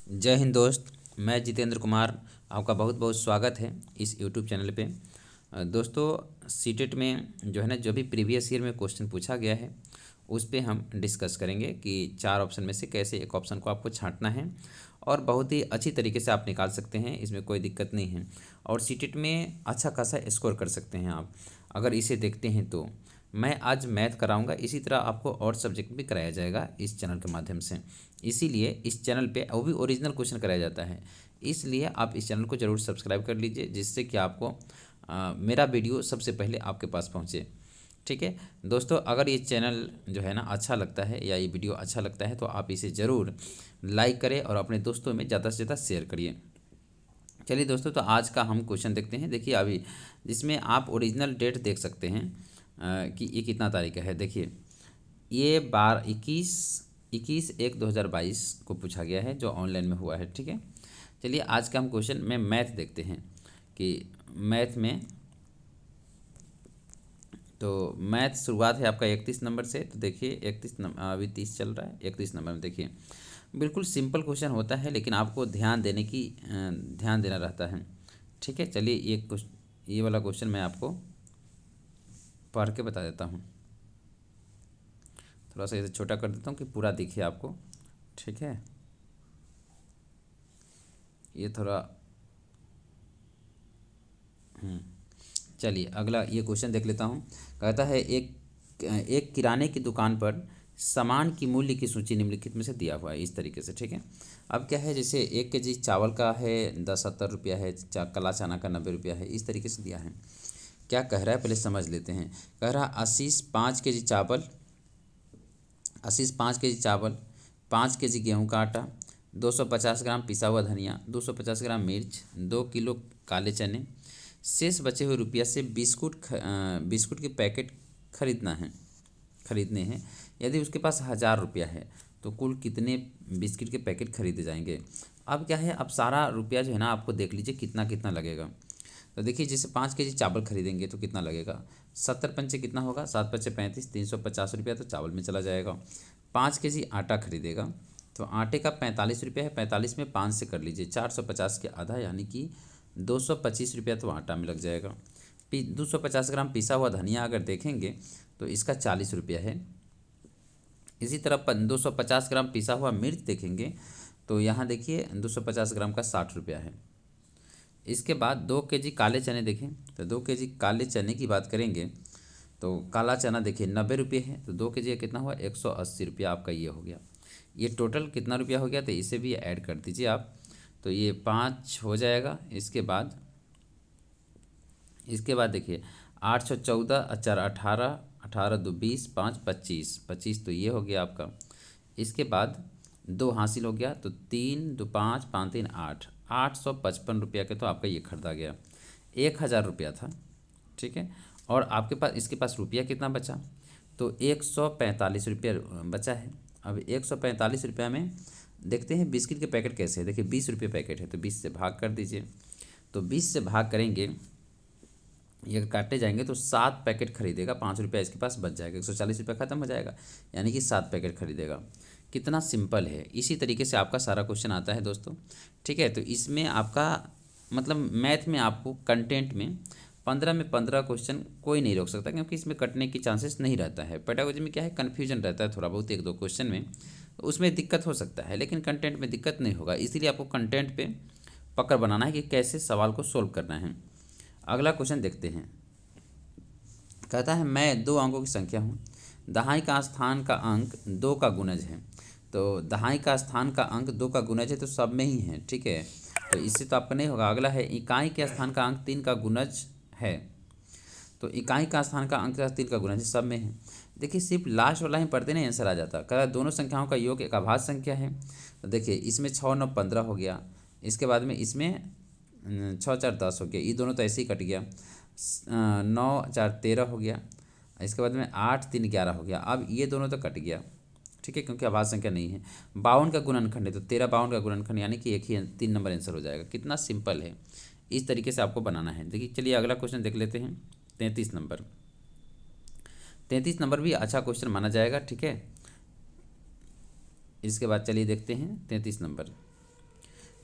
जय हिंद दोस्त। मैं जितेंद्र कुमार, आपका बहुत बहुत स्वागत है इस यूट्यूब चैनल पे। दोस्तों, सीटेट में जो है ना, जो भी प्रीवियस ईयर में क्वेश्चन पूछा गया है उस पे हम डिस्कस करेंगे कि 4 ऑप्शन में से कैसे एक ऑप्शन को आपको छांटना है और बहुत ही अच्छी तरीके से आप निकाल सकते हैं, इसमें कोई दिक्कत नहीं है। और सीटेट में अच्छा खासा स्कोर कर सकते हैं आप अगर इसे देखते हैं तो। मैं आज मैथ कराऊंगा, इसी तरह आपको और सब्जेक्ट भी कराया जाएगा इस चैनल के माध्यम से। इसीलिए इस चैनल पे वो भी ओरिजिनल क्वेश्चन कराया जाता है, इसलिए आप इस चैनल को ज़रूर सब्सक्राइब कर लीजिए, जिससे कि आपको मेरा वीडियो सबसे पहले आपके पास पहुँचे। ठीक है दोस्तों, अगर ये चैनल जो है ना अच्छा लगता है या ये वीडियो अच्छा लगता है तो आप इसे ज़रूर लाइक करें और अपने दोस्तों में ज़्यादा से ज़्यादा शेयर करिए। चलिए दोस्तों, तो आज का हम क्वेश्चन देखते हैं। देखिए अभी जिसमें आप ओरिजिनल डेट देख सकते हैं कि ये कितना तारीख का है। देखिए ये 21/1/2022 को पूछा गया है, जो ऑनलाइन में हुआ है। ठीक है, चलिए आज का हम क्वेश्चन में मैथ देखते हैं कि मैथ में, तो मैथ शुरुआत है आपका 31 नंबर से। तो देखिए 31 नंबर, अभी 30 चल रहा है, 31 नंबर में देखिए बिल्कुल सिंपल क्वेश्चन होता है, लेकिन आपको ध्यान देना रहता है। ठीक है, चलिए ये वाला क्वेश्चन मैं आपको पढ़ के बता देता हूँ। थोड़ा सा इसे छोटा कर देता हूँ कि पूरा दिखे आपको। ठीक है, ये थोड़ा चलिए अगला ये क्वेश्चन देख लेता हूँ। कहता है एक एक किराने की दुकान पर सामान की मूल्य की सूची निम्नलिखित में से दिया हुआ है, इस तरीके से। ठीक है, अब क्या है, जैसे 1 केजी चावल का है 70 रुपया है, काला चना का 90 रुपया है, इस तरीके से दिया है। क्या कह रहा है पहले समझ लेते हैं। कह रहा आशीष 5 केजी चावल, 5 केजी गेहूं का आटा, 250 ग्राम पिसा हुआ धनिया, 250 ग्राम मिर्च, 2 किलो काले चने, शेष बचे हुए रुपया से बिस्कुट के पैकेट खरीदने हैं। यदि उसके पास 1000 रुपया है तो कुल कितने बिस्किट के पैकेट खरीदे जाएंगे। अब क्या है, अब सारा रुपया जो है ना आपको देख लीजिए कितना कितना लगेगा। तो देखिए जैसे 5 केजी चावल खरीदेंगे तो कितना लगेगा, 70 पंचे कितना होगा, 7 × 5 = 35, 350 रुपया तो चावल में चला जाएगा। 5 केजी आटा खरीदेगा तो आटे का 45 रुपया है, 45 में 5 से कर लीजिए, 450 के आधा यानी कि 225 रुपया तो आटा में लग जाएगा। 250 ग्राम पिसा हुआ धनिया अगर देखेंगे तो इसका 40 रुपया है। इसी तरह 250 ग्राम पिसा हुआ मिर्च देखेंगे तो यहाँ देखिए 250 ग्राम का 60 रुपया है। इसके बाद 2 केजी काले चने देखें तो 2 केजी काले चने की बात करेंगे तो काला चना देखिए 90 रुपये है, तो 2 केजी का कितना हुआ, 180 रुपया आपका ये हो गया। ये टोटल कितना रुपया हो गया, तो इसे भी ऐड कर दीजिए आप, तो ये 5 हो जाएगा। इसके बाद देखिए 814 4 18, 18 2 20, 5 25, 25 तो ये हो गया आपका। इसके बाद 2 हासिल हो गया तो 3 2 5 5 3 8, 855 रुपया के तो आपका ये खरीदा गया। 1000 रुपया था। ठीक है, और आपके पास इसके पास रुपया कितना बचा, तो 145 रुपया बचा है। अब 145 रुपया में देखते हैं बिस्किट के पैकेट कैसे है। देखिए 20 रुपये पैकेट है तो 20 से भाग कर दीजिए, तो 20 से भाग करेंगे, ये काटे जाएंगे तो 7 पैकेट खरीदेगा, 5 रुपया इसके पास बच जाएगा, 140 रुपया ख़त्म हो जाएगा, यानी कि 7 पैकेट खरीदेगा। कितना सिंपल है। इसी तरीके से आपका सारा क्वेश्चन आता है दोस्तों। ठीक है, तो इसमें आपका मतलब मैथ में आपको कंटेंट में 15 में 15 क्वेश्चन कोई नहीं रोक सकता, क्योंकि इसमें कटने की चांसेस नहीं रहता है। पेडागोजी में क्या है, कन्फ्यूजन रहता है थोड़ा बहुत 1-2 क्वेश्चन में, तो उसमें दिक्कत हो सकता है, लेकिन कंटेंट में दिक्कत नहीं होगा। इसीलिए आपको कंटेंट पे पकड़ बनाना है कि कैसे सवाल को सोल्व करना है। अगला क्वेश्चन देखते हैं। कहता है मैं 2 अंकों की संख्या हूँ, दहाई का स्थान का अंक 2 का गुणज है। तो दहाई का स्थान का अंक 2 का गुणज है तो सब में ही है। ठीक है, तो इससे तो आपका नहीं होगा। अगला है इकाई के स्थान का अंक 3 का गुणज है, तो इकाई का स्थान का अंक 3 का गुणज है, सब में है। देखिए सिर्फ लास्ट वाला ही पढ़ते नहीं आंसर आ जाता। कह दोनों संख्याओं का योग एक अभाज्य संख्या है, तो देखिए इसमें 6 9 15 हो गया। इसके बाद में इसमें 6 4 10 हो गया, ये दोनों तो ऐसे ही कट गया। 9 4 13 हो गया। इसके बाद में 8 3 11 हो गया। अब ये दोनों तो कट गया। ठीक है, क्योंकि अभाज्य संख्या नहीं है। 52 का गुणनखंड है तो 13 52 का गुणनखंड, यानी कि एक ही 3 नंबर आंसर हो जाएगा। कितना सिंपल है, इस तरीके से आपको बनाना है। देखिए चलिए अगला क्वेश्चन देख लेते हैं। 33 नंबर, 33 नंबर भी अच्छा क्वेश्चन माना जाएगा। ठीक है, इसके बाद चलिए देखते हैं 33 नंबर।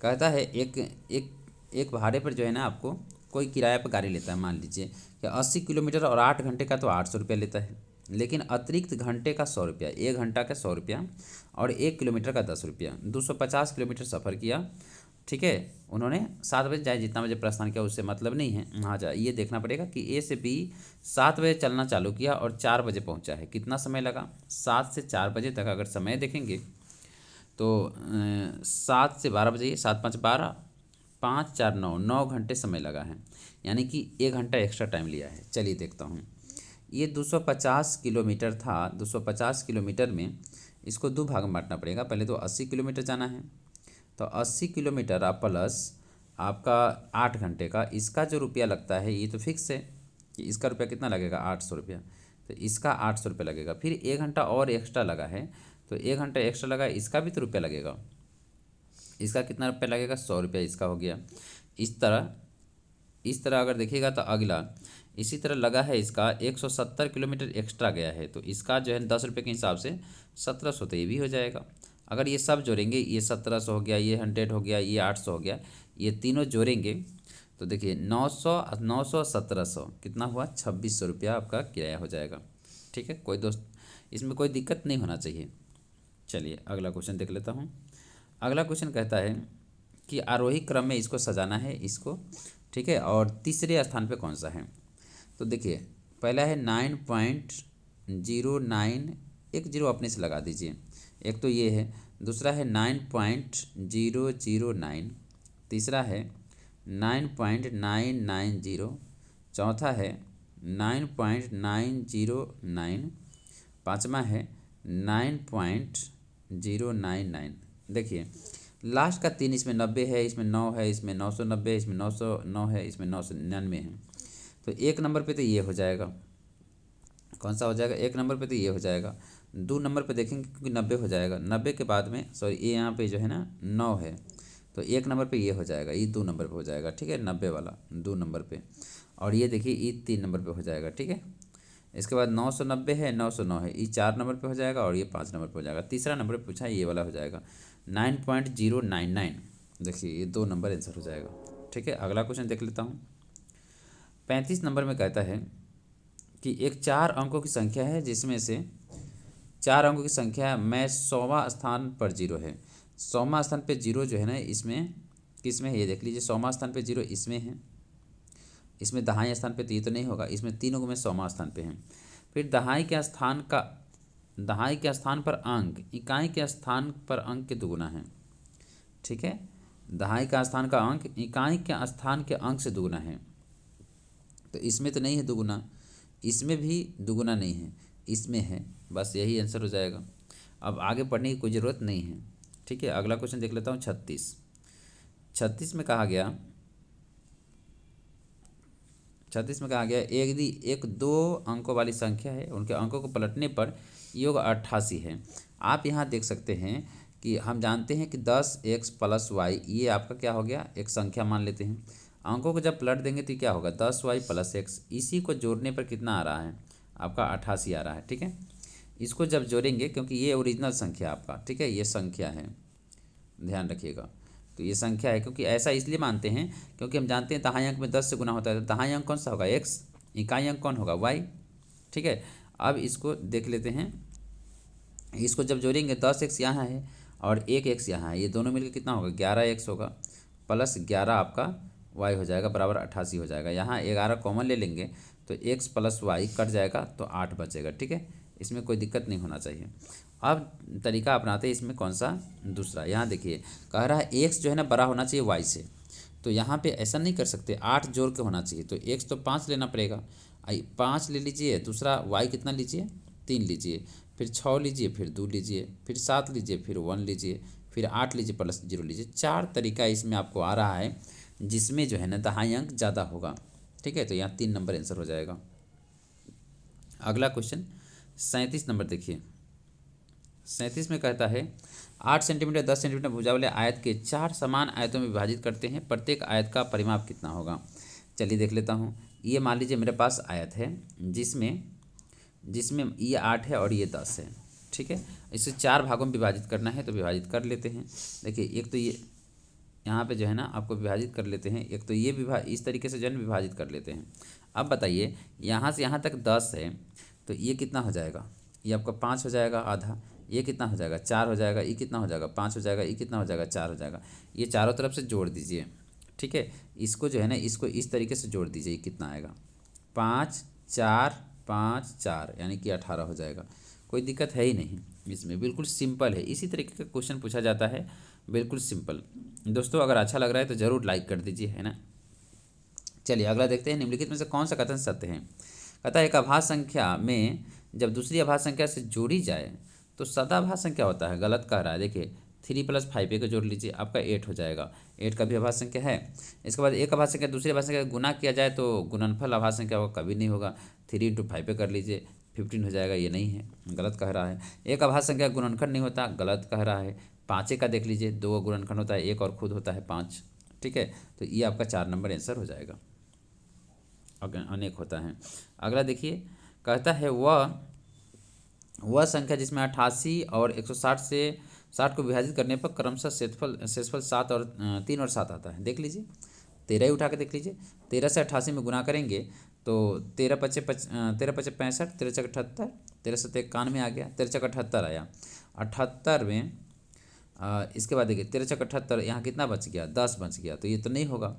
कहता है एक एक एक भाड़े पर जो है ना आपको कोई किराया पर गाड़ी लेता है, मान लीजिए कि 80 किलोमीटर और 8 घंटे का तो 800 रुपया लेता है, लेकिन अतिरिक्त घंटे का 100 रुपया, 1 घंटा का 100 रुपया और 1 किलोमीटर का 10 रुपया, 250 किलोमीटर सफ़र किया। ठीक है, उन्होंने 7 बजे चाहे जितना बजे प्रस्थान किया उससे मतलब नहीं है, वहाँ जा ये देखना पड़ेगा कि ए से बी 7 बजे चलना चालू किया और 4 बजे पहुँचा है, कितना समय लगा। 7 से 4 बजे तक अगर समय देखेंगे तो 7 से 12 बजे, 7 5 12, 5 4 9 9 घंटे समय लगा है, यानी कि 1 घंटा एक्स्ट्रा टाइम लिया है। चलिए देखता हूँ, ये 250 किलोमीटर था, 250 किलोमीटर में इसको 2 भाग में बांटना पड़ेगा। पहले तो 80 किलोमीटर जाना है, तो 80 किलोमीटर आप प्लस आपका 8 घंटे का, इसका जो रुपया लगता है ये तो फिक्स है कि इसका रुपया कितना लगेगा, 800 रुपया, तो इसका 800 रुपया लगेगा। फिर 1 घंटा और एक्स्ट्रा लगा है, तो 1 घंटा एक्स्ट्रा लगा, इसका भी तो रुपया लगेगा, इसका कितना रुपया लगेगा, 100 रुपया इसका हो गया। इस तरह अगर देखिएगा तो अगला इसी तरह लगा है, इसका 170 किलोमीटर एक्स्ट्रा गया है, तो इसका जो है 10 रुपये के हिसाब से 1700, तो ये भी हो जाएगा। अगर ये सब जोड़ेंगे, ये 1700 हो गया, ये 100 हो गया, ये 800 हो गया, ये तीनों जोड़ेंगे तो देखिए 900 900 1700 कितना हुआ, 2600 रुपया आपका किराया हो जाएगा। ठीक है, कोई दोस्त इसमें कोई दिक्कत नहीं होना चाहिए। चलिए अगला क्वेश्चन देख लेता हूँ। अगला क्वेश्चन कहता है कि आरोही क्रम में इसको सजाना है इसको, ठीक है, और तीसरे स्थान पे कौन सा है। तो देखिए पहला है 9.09, एक जीरो अपने से लगा दीजिए, एक तो ये है, दूसरा है 9.009, तीसरा है 9.990, चौथा है 9.909, पाँचवा है 9.099। देखिए लास्ट का 3, इसमें 90 है, इसमें 9 है, इसमें 990, इसमें 909 है, इसमें 999 है, तो 1 नंबर पे तो ये हो जाएगा। कौन सा हो जाएगा, 1 नंबर पे तो ये हो जाएगा। 2 नंबर पे देखेंगे क्योंकि 90 हो जाएगा, 90 के बाद में सॉरी ये यहाँ पे जो है ना 9 है, तो 1 नंबर पे ये हो जाएगा, ये 2 नंबर पे हो जाएगा। ठीक है, 90 वाला 2 नंबर पे, और ये देखिए ये 3 नंबर पे हो जाएगा। ठीक है, इसके बाद 990 है, 909 है, ये 4 नंबर पे हो जाएगा और ये 5 नंबर पे हो जाएगा। तीसरा नंबर पे पूछा है ये वाला हो जाएगा 9.099। देखिए ये 2 नंबर आंसर हो जाएगा। ठीक है, अगला क्वेश्चन देख लेता हूँ। 35 नंबर में कहता है कि एक 4 अंकों की संख्या है जिसमें से 4 अंकों की संख्या में 100वां स्थान पर 0 है। 100वां स्थान पे 0 जो है ना इसमें किस में है, ये देख लीजिए। 100वां स्थान पे 0 इसमें है, इसमें दहाई स्थान पे तो ये तो नहीं होगा, इसमें तीनों में 100वां स्थान पे है। फिर दहाई के स्थान पर अंक इकाई के स्थान पर अंक के दुगुना है। ठीक है, दहाई का स्थान का अंक इकाई के स्थान के अंक से दुगुना है, तो इसमें तो नहीं है दुगुना, इसमें भी दुगुना नहीं है, इसमें है, बस यही आंसर हो जाएगा। अब आगे पढ़ने की कोई ज़रूरत नहीं है। ठीक है, अगला क्वेश्चन देख लेता हूँ। 36 में कहा गया, यदि एक 2 अंकों वाली संख्या है, उनके अंकों को पलटने पर योग 88 है। आप यहाँ देख सकते हैं कि हम जानते हैं कि 10x + y, ये आपका क्या हो गया, एक संख्या मान लेते हैं। अंकों को जब पलट देंगे तो क्या होगा, 10y + x, इसी को जोड़ने पर कितना आ रहा है आपका, 88 आ रहा है। ठीक है, इसको जब जोड़ेंगे, क्योंकि ये ओरिजिनल संख्या आपका, ठीक है, ये संख्या है, ध्यान रखिएगा, तो ये संख्या है। क्योंकि ऐसा इसलिए मानते हैं क्योंकि हम जानते हैं दहाई अंक में 10 से गुना होता है, तो दहाई अंक कौन सा होगा, x, इकाई अंक कौन होगा, y। ठीक है, अब इसको देख लेते हैं, इसको जब जोड़ेंगे 10x यहाँ है और 1x यहाँ है, ये दोनों मिलकर कितना होगा, 11x होगा, प्लस 11 आपका y हो जाएगा, बराबर 88 हो जाएगा। यहाँ 11 कॉमन ले लेंगे तो x + y कट जाएगा तो 8 बचेगा। ठीक है, इसमें कोई दिक्कत नहीं होना चाहिए। अब तरीका अपनाते हैं इसमें, कौन सा, दूसरा। यहाँ देखिए कह रहा है x जो है ना बड़ा होना चाहिए y से, तो यहाँ पे ऐसा नहीं कर सकते, 8 जोड़ के होना चाहिए, तो x तो 5 लेना पड़ेगा, 5 ले लीजिए, दूसरा y कितना लीजिए, 3 लीजिए, फिर 6 लीजिए, फिर 2 लीजिए, फिर 7 लीजिए, फिर 1 लीजिए, फिर 8 लीजिए प्लस 0 लीजिए। 4 तरीका इसमें आपको आ रहा है जिसमें जो है ना दहाई अंक ज़्यादा होगा। ठीक है, तो यहाँ 3 नंबर आंसर हो जाएगा। अगला क्वेश्चन 37 नंबर देखिए। 37 में कहता है 8 सेंटीमीटर 10 सेंटीमीटर भुजा वाले आयत के 4 समान आयतों में विभाजित करते हैं, प्रत्येक आयत का परिमाप कितना होगा। चलिए देख लेता हूँ। ये मान लीजिए मेरे पास आयत है जिसमें ये 8 है और ये 10 है। ठीक है, इसे 4 भागों में विभाजित करना है, तो विभाजित कर लेते हैं। देखिए एक तो ये यहाँ पे जो है ना आपको विभाजित कर लेते हैं। एक तो ये इस तरीके से जो है ना विभाजित कर लेते हैं। अब बताइए यहाँ से यहाँ तक 10 है तो ये कितना हो जाएगा, ये आपका 5 हो जाएगा आधा, ये कितना हो जाएगा 4 हो जाएगा, ये कितना हो जाएगा 5 हो जाएगा, ये कितना हो जाएगा 4 हो जाएगा। ये चारों तरफ से जोड़ दीजिए, ठीक है। इसको जो है ना इसको इस तरीके से जोड़ दीजिए, ये कितना आएगा 5 4 5 4 यानी कि 18 हो जाएगा। कोई दिक्कत है ही नहीं इसमें, बिल्कुल सिंपल है। इसी तरीके का क्वेश्चन पूछा जाता है, बिल्कुल सिंपल। दोस्तों अगर अच्छा लग रहा है तो ज़रूर लाइक कर दीजिए, है ना। चलिए अगला देखते हैं, निम्नलिखित में से कौन सा कथन सत्य है। कहता है एक अभाज्य संख्या में जब दूसरी अभाज्य संख्या से जोड़ी जाए तो सदाभाज्य संख्या होता है। गलत कह रहा है, देखिए 3 + 5 को जोड़ लीजिए, आपका 8 हो जाएगा। 8 का भी अभाज्य संख्या है। इसके बाद एक अभाज्य संख्या दूसरी अभाज्य संख्या का गुना किया जाए तो गुणनफल अभाज्य संख्या होगा, कभी नहीं होगा। 3 × 5 कर लीजिए, 15 हो जाएगा, ये नहीं है, गलत कह रहा है। एक अभाज्य संख्या गुणनखंड नहीं होता, गलत कह रहा है। 5 का देख लीजिए, 2 गुणनखंड होता है, एक और खुद होता है 5, ठीक है। तो ये आपका 4 नंबर आंसर हो जाएगा, अनेक होता है। अगला देखिए, कहता है वह संख्या जिसमें 88 और 160 से 60 को विभाजित करने पर क्रमशः शेषफल 7 और 3 और 7 आता है। देख लीजिए, 13 ही उठा के देख लीजिए। 13 से 88 में गुना करेंगे तो 13 × 5 = 65, 13 × 6 = 78, 13 × 7 = 91 आ गया, 13 × 6 = 78 आया। 78 में इसके बाद देखिए 13 × 6 = 78, यहाँ कितना बच गया 10 बच गया, तो ये तो नहीं होगा,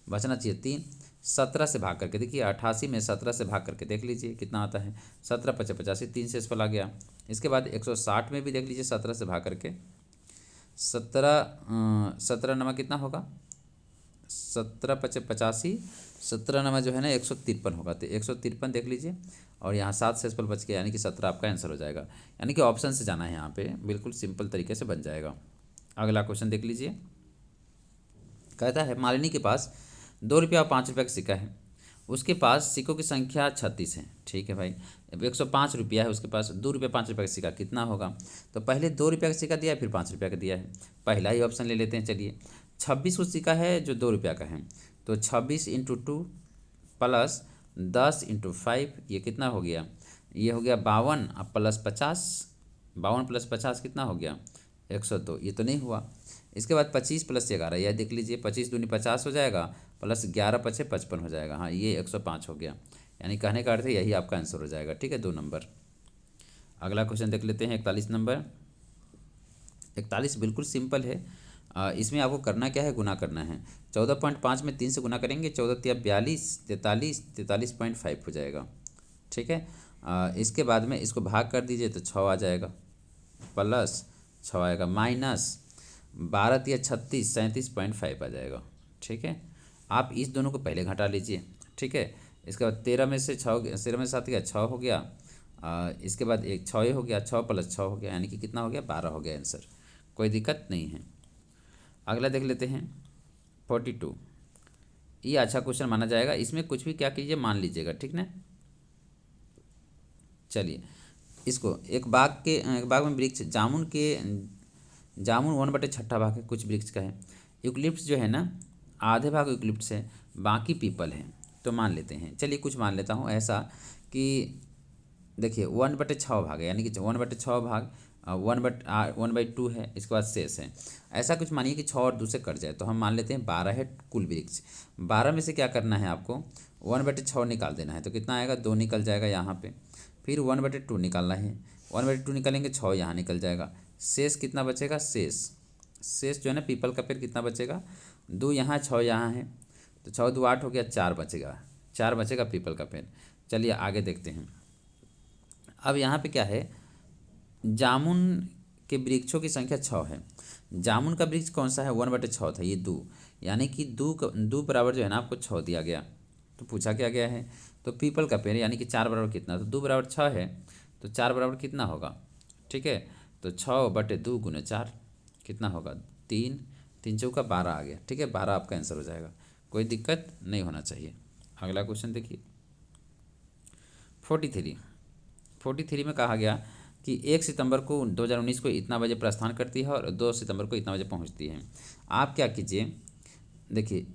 बचना चाहिए 3। 17 से भाग करके देखिए, 88 में 17 से भाग करके देख लीजिए कितना आता है, 17 × 5 = 85, 3 से इस पर आ गया। इसके बाद 160 में भी देख लीजिए 17 से भाग करके, 17 नमा कितना होगा, 17 × 5 = 85, 17 नमा जो है ना 153 होगा, तो 153 देख लीजिए। और यहाँ 7 से इस पर बच गया, यानी कि 17 आपका आंसर हो जाएगा। यानी कि ऑप्शन से जाना है यहाँ पे, बिल्कुल सिंपल तरीके से बन जाएगा। अगला क्वेश्चन देख लीजिए, कहता है मालिनी के पास 2 रुपया और 5 रुपया का सिक्का है, उसके पास सिक्कों की संख्या 36 है, ठीक है भाई। अब 105 रुपया है उसके पास, 2 रुपया 5 रुपया का सिक्का कितना होगा। तो पहले 2 रुपया का सिक्का दिया है, फिर 5 रुपया का दिया है, पहला ही ऑप्शन ले लेते हैं। चलिए 26 को सिक्का है जो 2 रुपया का है, तो 26 × 2 + 10 × 5, ये कितना हो गया, ये हो गया 52 अब +50, 52 + 50 कितना हो गया 102, ये तो नहीं हुआ। इसके बाद 25 + 11, यह देख लीजिए, 25 दूनी 50 हो जाएगा, + 11 × 5 = 55 हो जाएगा। हाँ, ये 105 हो गया, यानी कहने का अर्थ है यही आपका आंसर हो जाएगा, ठीक है, 2 नंबर। अगला क्वेश्चन देख लेते हैं, 41 नंबर। 41 बिल्कुल सिंपल है। इसमें आपको करना क्या है, गुना करना है। 14.5 में 3 से गुना करेंगे, 14 × 3 = 42, 43, 43.5 हो जाएगा, ठीक है। इसके बाद में इसको भाग कर दीजिए तो 6 आ जाएगा, +6 आएगा, -12 × 3 = 36, 37.5 आ जाएगा, ठीक है। आप इस दोनों को पहले घटा लीजिए, ठीक है। इसके बाद 13 में से 7 गया, 6 हो गया। इसके बाद एक 6 हो गया, 6 + 6 हो गया, यानी कि कितना हो गया 12 हो गया आंसर, कोई दिक्कत नहीं है। अगला देख लेते हैं 42, ये अच्छा क्वेश्चन माना जाएगा। इसमें कुछ भी क्या कीजिए मान लीजिएगा, ठीक ना। चलिए इसको, एक बाग में वृक्ष जामुन 1/6 भाग है, कुछ वृक्ष का है। यूकलिप्टस जो है ना आधे भाग यूकलिप्टस है, बाकी पीपल है, तो मान लेते हैं। चलिए कुछ मान लेता हूँ ऐसा कि देखिए 1/6 भाग है, यानी कि 1/6 भाग 1/2 है, इसके बाद शेष है। ऐसा कुछ मानिए कि 6 और 2 से कट जाए, तो हम मान लेते हैं 12 है कुल वृक्ष। 12 में से क्या करना है आपको, 1/6 निकाल देना है, तो कितना आएगा 2 निकल जाएगा यहाँ पे। फिर 1/2 निकालना है, 1/2 निकालेंगे 6 यहाँ निकल जाएगा। शेष कितना बचेगा, शेष जो है ना पीपल का पेड़ कितना बचेगा, 2 यहाँ 6 यहाँ है, तो 6 × 2 = 8 हो गया, 4 बचेगा पीपल का पेड़। चलिए आगे देखते हैं। अब यहाँ पे क्या है, जामुन के वृक्षों की संख्या 6 है। जामुन का वृक्ष कौन सा है, 1/6 था, ये 2, यानी कि 2 बराबर जो है ना आपको 6 दिया गया। तो पूछा क्या गया है, तो पीपल का पेड़ यानी कि 4 बराबर कितना, तो 2 बराबर 6 है, तो 4 बराबर कितना होगा, ठीक है। तो 6/2 × 4 कितना होगा 3, 3 चौका 12 आ गया, ठीक है, 12 आपका आंसर हो जाएगा, कोई दिक्कत नहीं होना चाहिए। अगला क्वेश्चन देखिए 43 में कहा गया कि 1 सितंबर को 2019 को इतना बजे प्रस्थान करती है और 2 सितंबर को इतना बजे पहुंचती है। आप क्या कीजिए, देखिए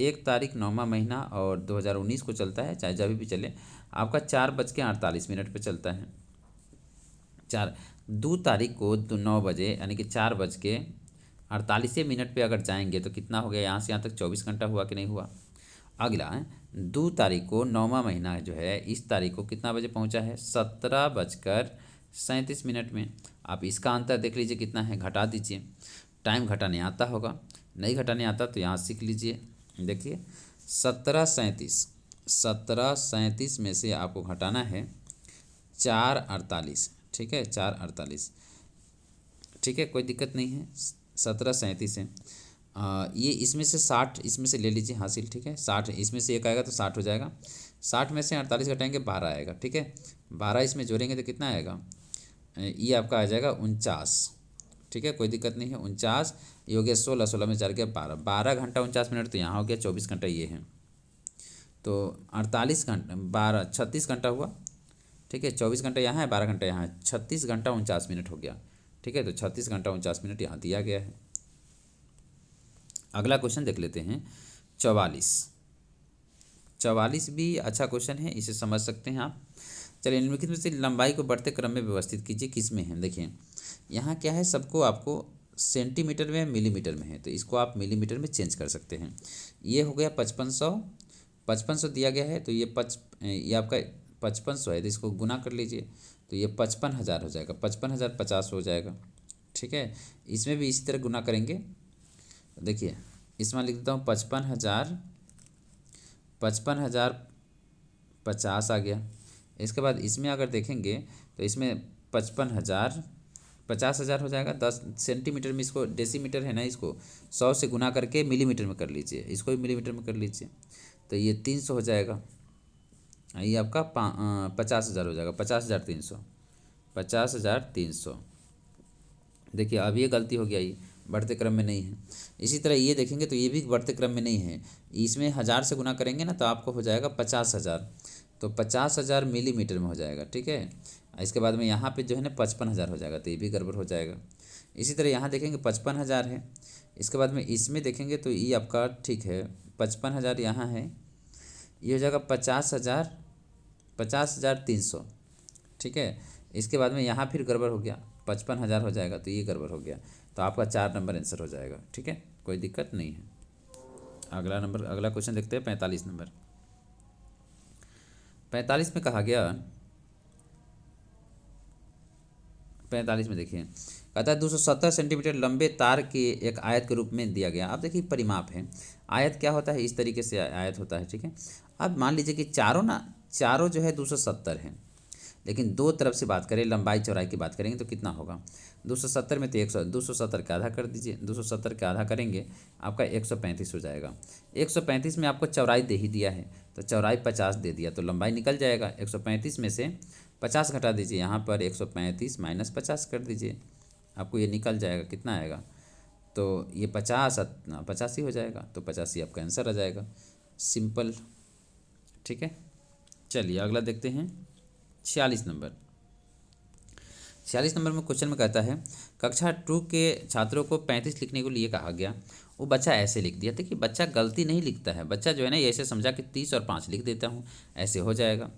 एक तारीख 9वां महीना और 2019 को चलता है, चाहे जब भी चले, आपका 4:48 पे चलता है। 2 तारीख को 9 बजे यानी कि 4:48 48 मिनट पे अगर जाएंगे तो कितना हो गया, यहाँ से यहाँ तक 24 घंटा हुआ कि नहीं हुआ। अगला है 2 तारीख को 9वां महीना जो है, इस तारीख को कितना बजे पहुँचा है, 17:37 में। आप इसका अंतर देख लीजिए कितना है, घटा दीजिए। टाइम घटाने आता होगा, नहीं घटाने आता तो यहाँ सीख लीजिए। देखिए 17:37 में से आपको घटाना है 4:48, ठीक है, 4:48, ठीक है, कोई दिक्कत नहीं है। 17:37 है, ये इसमें से 60 इसमें से ले लीजिए हासिल, ठीक है। 60 इसमें से एक आएगा तो 60 हो जाएगा। 60 में से 48 घटाएंगे 12 आएगा, ठीक है। 12 इसमें जोड़ेंगे तो कितना आएगा, ये आपका आ जाएगा 49, ठीक है, कोई दिक्कत नहीं है। 49 ये हो गया 16, 16 में 4 गया 12, 12 घंटा 49 मिनट तो यहाँ हो गया, 24 घंटा ये है, तो 48 घंटा 12 36 घंटा हुआ, ठीक है। 24 घंटा यहाँ है, 12 घंटा यहाँ है, 36 घंटा 49 मिनट हो गया, ठीक है। तो 36 घंटा 49 मिनट यहाँ दिया गया है। अगला क्वेश्चन देख लेते हैं 44 भी अच्छा क्वेश्चन है, इसे समझ सकते हैं आप। चलिए, निम्नलिखित में से लंबाई को बढ़ते क्रम में व्यवस्थित कीजिए, किस में है। देखिए यहाँ क्या है, सबको आपको सेंटीमीटर में मिलीमीटर में है, तो इसको आप मिलीमीटर में चेंज कर सकते हैं। ये हो गया 5500 दिया गया है, तो ये आपका 5500 है, तो इसको गुना कर लीजिए, तो ये 55,000 हो जाएगा, 55,050 हो जाएगा, ठीक है। इसमें भी इसी तरह गुना करेंगे। देखिए इसमें लिख देता हूँ 55,050 आ गया। इसके बाद इसमें अगर देखेंगे तो इसमें 50,000 हो जाएगा। 10 सेंटीमीटर में, इसको डेसीमीटर है ना, इसको 100 से गुना करके मिलीमीटर में कर लीजिए, इसको भी मिलीमीटर में कर लीजिए, तो ये 300 हो जाएगा। ये आपका 50,000 हो जाएगा, 50,300। देखिए अब ये गलती हो गया, ये बढ़ते क्रम में नहीं है। इसी तरह ये देखेंगे तो ये भी बढ़ते क्रम में नहीं है, इसमें 1000 से गुना करेंगे ना तो आपको हो जाएगा 50,000, तो 50,000 मिलीमीटर में हो जाएगा, ठीक है। इसके बाद में यहाँ पे जो है ना 55,000 हो जाएगा, तो ये भी गड़बड़ हो जाएगा। इसी तरह यहाँ देखेंगे 55,000 है, इसके बाद में इसमें देखेंगे तो ये आपका ठीक है 55,000 यहाँ है, ये हो जाएगा 50,300, ठीक है। इसके बाद में यहाँ फिर गड़बड़ हो गया, 55,000 हो जाएगा, तो ये गड़बड़ हो गया, तो आपका 4 नंबर आंसर हो जाएगा, ठीक है, कोई दिक्कत नहीं है। अगला क्वेश्चन देखते हैं 45 नंबर। 45 में कहा गया, 45 में देखिए कहता है 270 सेंटीमीटर लंबे तार के एक आयत के रूप में दिया गया। अब देखिए परिमाप है, आयत क्या होता है, इस तरीके से आयत होता है, ठीक है। अब मान लीजिए कि चारों जो है 270 है, लेकिन दो तरफ से बात करें, लंबाई चौड़ाई की बात करेंगे तो कितना होगा, 270 में तो 270 का आधा कर दीजिए, 270 का आधा करेंगे आपका 135 हो जाएगा। 135 में आपको चौड़ाई दे ही दिया है, तो चौड़ाई 50 दे दिया, तो लंबाई निकल जाएगा। 135 में से 50 घटा दीजिए, यहाँ पर 135 माइनस 50 कर दीजिए, आपको ये निकल जाएगा, कितना आएगा, तो ये 85 हो जाएगा, तो 85 आपका आंसर आ जाएगा, सिंपल, ठीक है। चलिए अगला देखते हैं 46 नंबर। 46 नंबर में क्वेश्चन में कहता है कक्षा 2 के छात्रों को 35 लिखने के लिए कहा गया, वो बच्चा ऐसे लिख दिया। देखिए बच्चा गलती नहीं लिखता है, बच्चा जो है ना ये ऐसे समझा कि 30 और 5 लिख देता हूँ, ऐसे हो जाएगा।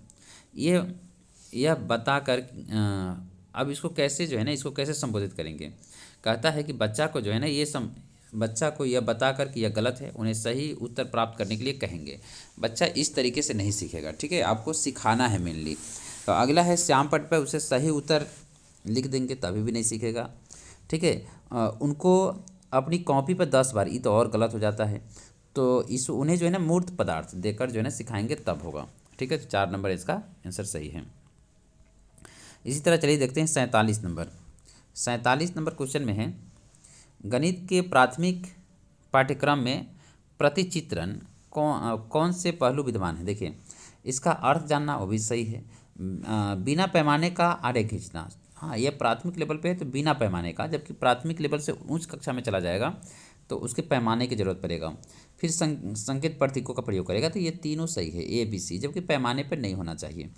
यह बता कर अब इसको कैसे जो है ना, इसको कैसे संबोधित करेंगे। कहता है कि बच्चा को जो है ना बच्चा को यह बताकर कि यह गलत है, उन्हें सही उत्तर प्राप्त करने के लिए कहेंगे। बच्चा इस तरीके से नहीं सीखेगा, ठीक है, आपको सिखाना है मेनली। तो अगला है श्याम पट पर उसे सही उत्तर लिख देंगे तभी भी नहीं सीखेगा, ठीक है। उनको अपनी कॉपी पर 10 बार, ये तो और गलत हो जाता है, तो उन्हें जो है ना मूर्त पदार्थ देकर जो है ना सिखाएंगे तब होगा, ठीक है। तो 4 नंबर इसका आंसर सही है। इसी तरह चलिए देखते हैं 47 नंबर। 47 नंबर क्वेश्चन में है गणित के प्राथमिक पाठ्यक्रम में प्रतिचित्रण कौन से पहलू विद्यमान है। देखिए इसका अर्थ जानना वो भी सही है। बिना पैमाने का आरेख खींचना, हाँ ये प्राथमिक लेवल पे है तो बिना पैमाने का, जबकि प्राथमिक लेवल से उच्च कक्षा में चला जाएगा तो उसके पैमाने की जरूरत पड़ेगा। फिर संकेत प्रतीकों का प्रयोग करेगा, तो ये तीनों सही है ABC, जबकि पैमाने पर नहीं होना चाहिए,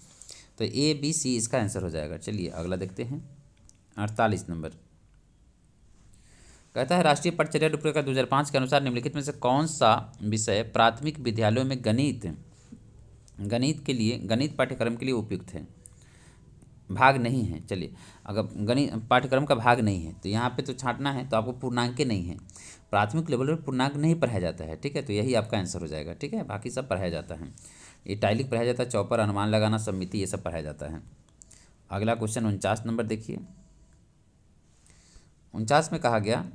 तो ABC इसका आंसर हो जाएगा। चलिए अगला देखते हैं 48 नंबर। कहता है राष्ट्रीय पटचर्या रूपरेखा 2005 के अनुसार निम्नलिखित में से कौन सा विषय प्राथमिक विद्यालयों में गणित पाठ्यक्रम के लिए उपयुक्त है। भाग नहीं है। चलिए, अगर गणित पाठ्यक्रम का भाग नहीं है तो यहाँ पे तो छांटना है, तो आपको पूर्णांक नहीं है, प्राथमिक लेवल पर पूर्णांक नहीं पढ़ाया जाता है, ठीक है। तो यही आपका आंसर हो जाएगा, ठीक है। बाकी सब पढ़ाया जाता है, ये टाइलिक पढ़ाया जाता है, चौपर, अनुमान लगाना, सममिति, ये सब पढ़ाया जाता है। अगला क्वेश्चन 49 नंबर देखिए। 49 में कहा गया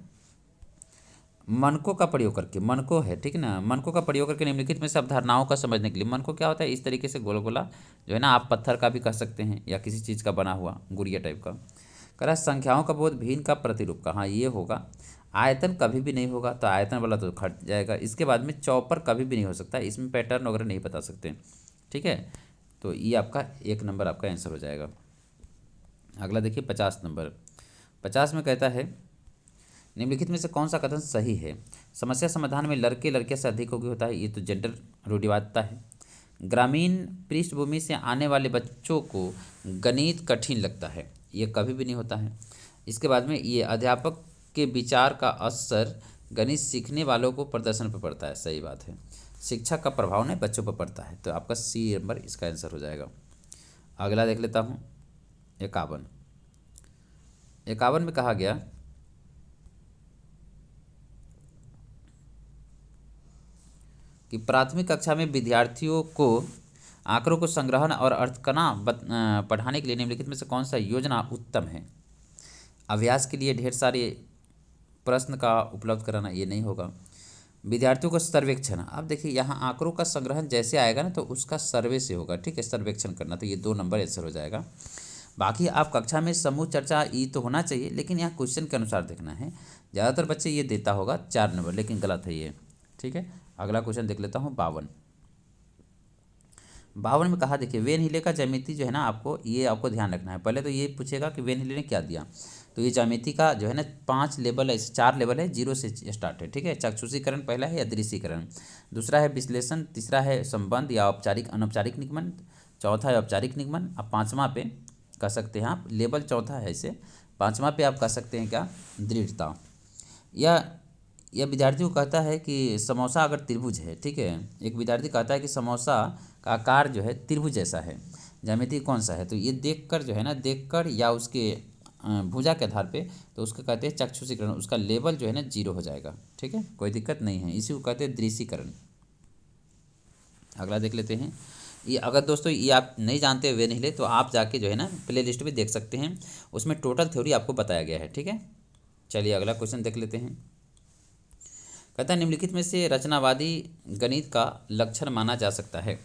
मनकों का प्रयोग करके, मनको है ठीक है ना, मनको का प्रयोग करके निम्नलिखित में से अवधारणाओं का समझने के लिए। मनको क्या होता है, इस तरीके से गोल गोला जो है ना, आप पत्थर का भी कह सकते हैं या किसी चीज़ का बना हुआ गुड़िया टाइप का। कह रहा है संख्याओं का बोध भिन्न का प्रतिरूप का, हाँ ये होगा। आयतन कभी भी नहीं होगा, तो आयतन वाला तो खट जाएगा। इसके बाद में चौपर कभी भी नहीं हो सकता, इसमें पैटर्न वगैरह नहीं बता सकते, ठीक है। तो ये आपका 1 नंबर आपका आंसर हो जाएगा। अगला देखिए 50 नंबर। 50 में कहता है निम्नलिखित में से कौन सा कथन सही है। समस्या समाधान में लड़के लड़कियों से अधिक उपयोगी होता है, ये तो जेंडर रूढ़िवादिता है। ग्रामीण पृष्ठभूमि से आने वाले बच्चों को गणित कठिन लगता है, ये कभी भी नहीं होता है। इसके बाद में ये अध्यापक के विचार का असर गणित सीखने वालों को प्रदर्शन पर पड़ता है, सही बात है। शिक्षा का प्रभाव नहीं बच्चों पर पड़ता है, तो आपका सी नंबर इसका आंसर हो जाएगा। अगला देख लेता हूँ 51। 51 में कहा गया कि प्राथमिक कक्षा में विद्यार्थियों को आंकड़ों को संग्रहण और अर्थकना पढ़ाने के लिए निम्नलिखित में से कौन सा योजना उत्तम है। अभ्यास के लिए ढेर सारे प्रश्न का उपलब्ध कराना, ये नहीं होगा। विद्यार्थियों को सर्वेक्षण, अब देखिए यहाँ आंकड़ों का संग्रहण जैसे आएगा ना तो उसका सर्वे से होगा, ठीक है, सर्वेक्षण करना, तो ये 2 नंबर आंसर हो जाएगा। बाकी आप कक्षा में समूह चर्चा ये तो होना चाहिए, लेकिन यहाँ क्वेश्चन के अनुसार देखना है। ज़्यादातर बच्चे ये देता होगा 4 नंबर, लेकिन गलत है ये, ठीक है। अगला क्वेश्चन देख लेता हूँ 52। 52 में कहा देखिए वेन हिले का ज्यामिति जो है ना, आपको ये आपको ध्यान रखना है। पहले तो ये पूछेगा कि वेन हिले ने क्या दिया, तो ये ज्यामिति का जो है ना 5 लेवल है, 4 लेवल है, 0 से स्टार्ट है, ठीक है। चाक्षुषीकरण पहला है या दृश्यीकरण, दूसरा है विश्लेषण, तीसरा है संबंध या औपचारिक अनौपचारिक निगमन, चौथा है औपचारिक निगमन, अब 5वां पे कह सकते हैं आप लेवल, चौथा है इसे, 5वां पे आप कह सकते हैं क्या, दृढ़ता। यह विद्यार्थी को कहता है कि समोसा अगर त्रिभुज है, ठीक है, एक विद्यार्थी कहता है कि समोसा का आकार जो है त्रिभुज जैसा है, ज्यामिति कौन सा है, तो ये देखकर जो है ना, देखकर या उसके भुजा के आधार पे, तो उसका कहते हैं चक्षुषीकरण, उसका लेवल जो है ना 0 हो जाएगा, ठीक है, कोई दिक्कत नहीं है, इसी को कहते हैं दृश्यीकरण। अगला देख लेते हैं। ये अगर दोस्तों ये आप नहीं जानते वे नहीं ले, तो आप जाके जो है ना प्ले लिस्ट में देख सकते हैं, उसमें टोटल थ्योरी आपको बताया गया है, ठीक है। चलिए अगला क्वेश्चन देख लेते हैं। कहता है निम्नलिखित में से रचनावादी गणित का लक्षण माना जा सकता है।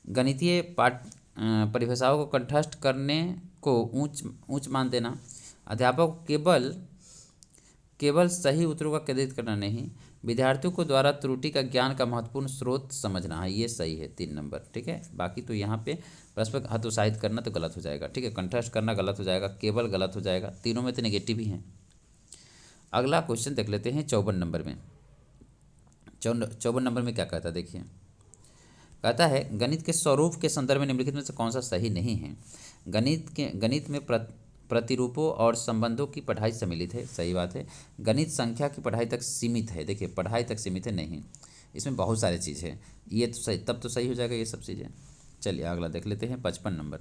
गणितीय परिभाषाओं को कंठस्थ करने को ऊंच मान देना, अध्यापक को केवल सही उत्तरों का केंद्रित करना नहीं, विद्यार्थियों को द्वारा त्रुटि का ज्ञान का महत्वपूर्ण स्रोत समझना है, ये सही है 3 नंबर, ठीक है। बाकी तो यहाँ पे परस्पर हतोत्साहित करना तो गलत हो जाएगा, ठीक है, कंठस्थ करना गलत हो जाएगा, केवल गलत हो जाएगा, तीनों में तो नेगेटिव ही हैं। अगला क्वेश्चन देख लेते हैं 54 नंबर में। 54 नंबर में क्या कहता है देखिए, कहता है गणित के स्वरूप के संदर्भ में निम्नलिखित में से कौन सा सही नहीं है। गणित में प्रतिरूपों और संबंधों की पढ़ाई सम्मिलित है, सही बात है। गणित संख्या की पढ़ाई तक सीमित है, देखिए पढ़ाई तक सीमित है नहीं, इसमें बहुत सारी चीज़ है, ये तो सही, तब तो सही हो जाएगा ये सब चीज़ें। चलिए अगला देख लेते हैं 55 नंबर।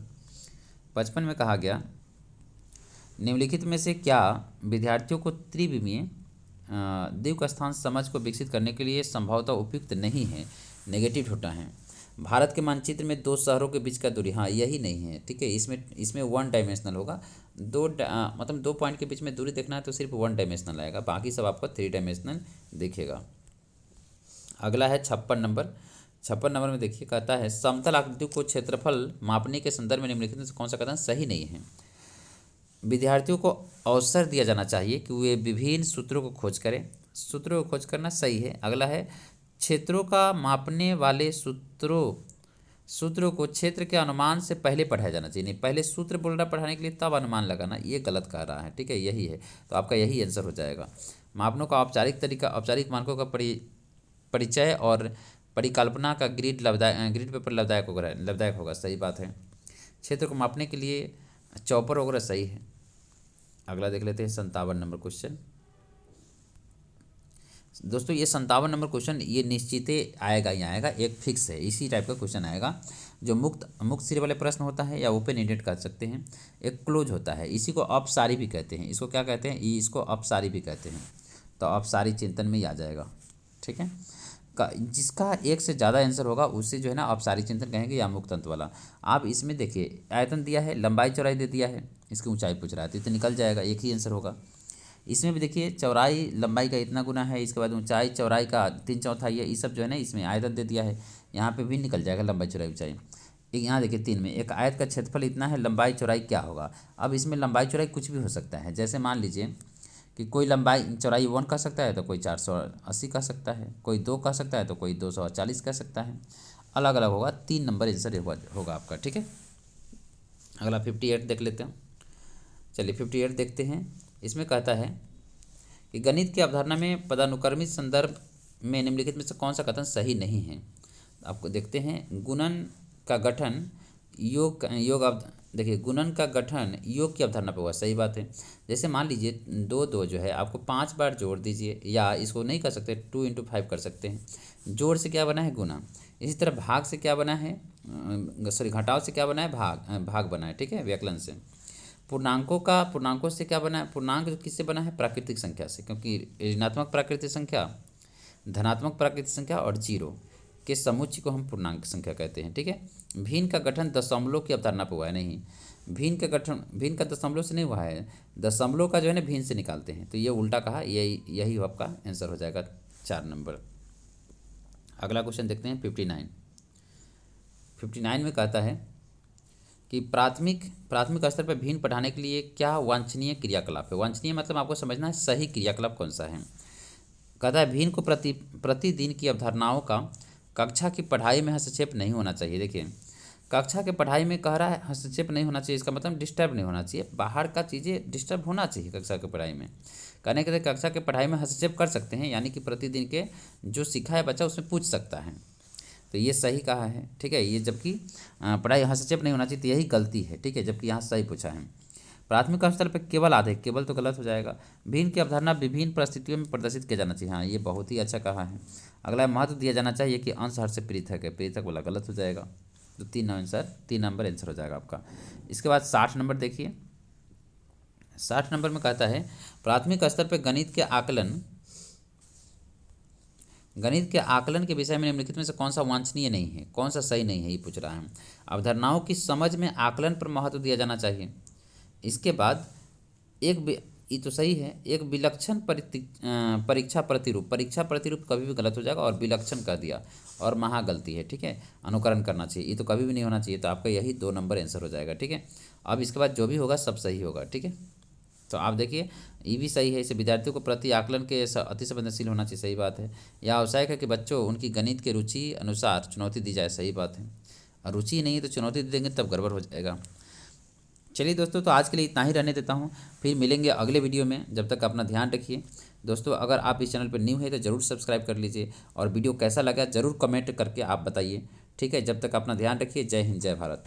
55 में कहा गया निम्नलिखित में से क्या विद्यार्थियों को त्रिविमीय द्विक स्थान समझ को विकसित करने के लिए संभवतः उपयुक्त नहीं है, नेगेटिव होता है। भारत के मानचित्र में 2 शहरों के बीच का दूरी, हाँ यही नहीं है, ठीक है, इसमें 1 डायमेंशनल होगा, मतलब 2 पॉइंट के बीच में दूरी देखना है तो सिर्फ 1 डायमेंशनल आएगा, बाकी सब आपको 3 डायमेंशनल दिखेगा। अगला है 56 नंबर। 56 नंबर में देखिए कहता है समतल आकृतियों को क्षेत्रफल मापने के संदर्भ में निम्नलिखित में से कौन सा कथन सही नहीं है। विद्यार्थियों को अवसर दिया जाना चाहिए कि वे विभिन्न सूत्रों को खोज करें, सूत्रों को खोज करना सही है। अगला है क्षेत्रों का मापने वाले सूत्रों को क्षेत्र के अनुमान से पहले पढ़ाया जाना चाहिए, नहीं पहले सूत्र बोल रहा पढ़ाने के लिए तब अनुमान लगाना, ये गलत कह रहा है, ठीक है, यही है, तो आपका यही आंसर हो जाएगा। मापनों का औपचारिक मानकों का परिचय और परिकल्पना का ग्रिड पेपर लाभदायक होगा, सही बात है। क्षेत्र को मापने के लिए चॉपर वगैरह सही है। अगला देख लेते हैं 57 नंबर क्वेश्चन। दोस्तों ये 57 नंबर क्वेश्चन ये निश्चित आएगा ही आएगा, एक फिक्स है, इसी टाइप का क्वेश्चन आएगा। जो मुक्त सिरे वाले प्रश्न होता है या ओपन एंडेड कह सकते हैं, एक क्लोज होता है, इसी को अपसारी भी कहते हैं। इसको क्या कहते हैं, इसको अपसारी भी कहते हैं। तो अपसारी चिंतन में ही आ जाएगा, ठीक है। जिसका एक से ज़्यादा आंसर होगा उससे जो है ना अपसारी चिंतन कहेंगे या मुक्त अंत वाला। आप इसमें देखिए आयतन दिया है, लंबाई चौड़ाई दे दिया है, इसकी ऊंचाई पूछ रहा है तो निकल जाएगा, एक ही आंसर होगा। इसमें भी देखिए चौड़ाई लंबाई का इतना गुना है, इसके बाद ऊंचाई चौड़ाई का 3/4 है, ये सब जो है ना इसमें आयतन दे दिया है, यहाँ पे भी निकल जाएगा लंबाई चौड़ाई ऊंचाई। एक यहाँ देखिए 3 में एक आयत का क्षेत्रफल इतना है, लंबाई चौड़ाई क्या होगा। अब इसमें लंबाई चौड़ाई कुछ भी हो सकता है, जैसे मान लीजिए कि कोई लंबाई चौड़ाई 1 कह सकता है तो कोई 480 कह सकता है, कोई 2 कह सकता है तो कोई 240 कह सकता है, अलग अलग होगा। 3 नंबर आंसर होगा आपका, ठीक है। अगला 58 देख लेते हैं। चलिए 58 देखते हैं। इसमें कहता है कि गणित की अवधारणा में पदानुक्रमित संदर्भ में निम्नलिखित में से कौन सा कथन सही नहीं है। आपको देखते हैं, गुणन का गठन देखिए गुणन का गठन योग की अवधारणा पर हुआ, सही बात है। जैसे मान लीजिए 2 जो है आपको 5 बार जोड़ दीजिए, या इसको नहीं कर सकते 2 × 5 कर सकते हैं। जोड़ से क्या बना है, गुना। इसी तरह भाग से क्या बना है, घटाव से क्या बना है, भाग बना है, ठीक है, व्यकलन से। पूर्णांकों से क्या बना है, पूर्णांक किससे बना है, प्राकृतिक संख्या से, क्योंकि ऋणात्मक प्राकृतिक संख्या, धनात्मक प्राकृतिक संख्या और जीरो के समुच्चय को हम पूर्णांक संख्या कहते हैं, ठीक है। भिन्न का गठन दशमलव की अवधारणा पर हुआ है, नहीं, भिन्न का दशमलव से नहीं हुआ है, दशमलव का जो है ना भिन्न से निकालते हैं, तो ये उल्टा कहा, यही आपका आंसर हो जाएगा 4 नंबर। अगला क्वेश्चन देखते हैं 59 में कहता है कि प्राथमिक स्तर पर भिन्न पढ़ाने के लिए क्या वांछनीय क्रियाकलाप है। वांछनीय मतलब आपको समझना है सही क्रियाकलाप कौन सा है। कहता है भिन्न को प्रतिदिन की अवधारणाओं का कक्षा की पढ़ाई में हस्तक्षेप नहीं होना चाहिए। देखिए कक्षा के पढ़ाई में कह रहा है हस्तक्षेप नहीं होना चाहिए, इसका मतलब डिस्टर्ब नहीं होना चाहिए, बाहर का चीज़ें डिस्टर्ब होना चाहिए कक्षा के पढ़ाई में। कहने के लिए कक्षा के पढ़ाई में हस्तक्षेप कर सकते हैं, यानी कि प्रतिदिन के जो सीखा है बच्चा उसमें पूछ सकता है, तो ये सही कहा है, ठीक है। ये जबकि पढ़ाई हस्तक्षेप नहीं होना चाहिए तो यही गलती है, ठीक है, जबकि यहाँ सही पूछा है। प्राथमिक स्तर पर केवल आधे, केवल तो गलत हो जाएगा। भिन्न की अवधारणा विभिन्न परिस्थितियों में प्रदर्शित किया जाना चाहिए, हाँ ये बहुत ही अच्छा कहा है। अगला महत्व दिया जाना चाहिए कि अंश हर से पृथक है, पृथक वाला गलत हो जाएगा, तो 3 नंबर आंसर हो जाएगा आपका। इसके बाद 60 नंबर देखिए। 60 नंबर में कहता है प्राथमिक स्तर पर गणित के आकलन के विषय में निम्नलिखित में से कौन सा वांछनीय नहीं है, कौन सा सही नहीं है, ये पूछ रहा है। अवधारणाओं की समझ में आकलन पर महत्व दिया जाना चाहिए। इसके बाद ये तो सही है, एक विलक्षण परीक्षा प्रतिरूप कभी भी गलत हो जाएगा, और विलक्षण कर दिया और महा गलती है, ठीक है। अनुकरण करना चाहिए, ये तो कभी भी नहीं होना चाहिए, तो आपका यही 2 नंबर आंसर हो जाएगा, ठीक है। अब इसके बाद जो भी होगा सब सही होगा, ठीक है। तो आप देखिए ये भी सही है, इसे विद्यार्थियों को प्रति आकलन के अति संवेदनशील होना चाहिए, सही बात है। यह आवश्यक है कि बच्चों उनकी गणित के रुचि अनुसार चुनौती दी जाए, सही बात है। और रुचि नहीं है तो चुनौती दे देंगे तब गड़बड़ हो जाएगा। चलिए दोस्तों, तो आज के लिए इतना ही रहने देता हूँ, फिर मिलेंगे अगले वीडियो में। जब तक अपना ध्यान रखिए दोस्तों। अगर आप इस चैनल पर न्यू है तो ज़रूर सब्सक्राइब कर लीजिए, और वीडियो कैसा लगा ज़रूर कमेंट करके आप बताइए, ठीक है। जब तक अपना ध्यान रखिए। जय हिंद, जय भारत।